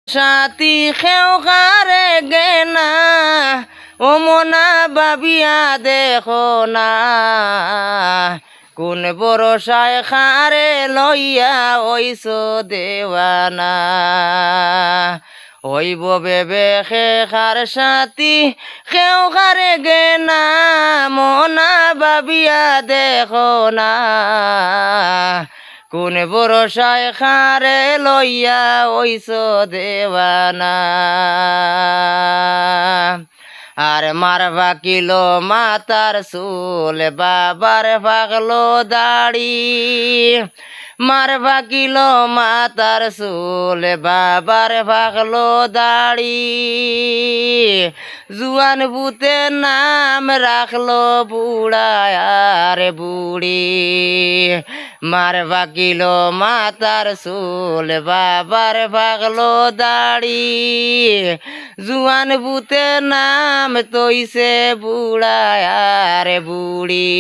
সাথী খেও কারে গেনা ও মনা বাবিয়া দেখো না কোন বরসায় খারে লইয়া ওইস দেওয়ানা হইব বেবে খে খার সাথী খেও খারে গেনা মনা বাবিয়া দেখো না কোন বরসায় খারে লইয়া ওইস দেওয়ানা আর মারবা কিলো মাতার চুল বাবার পাগলো দাড়ি মারবা কিলো মাতার চুল বাবার পাগলো দাড়ি জুয়ান বুতে নাম রাখলো বুড়ায় আর বুড়ি মারবা কিলো মাতার চুল বাবার পাগলো দাড়ি জুয়ান বুতে নাম তৈছে বুড়ায় আর বুড়ি।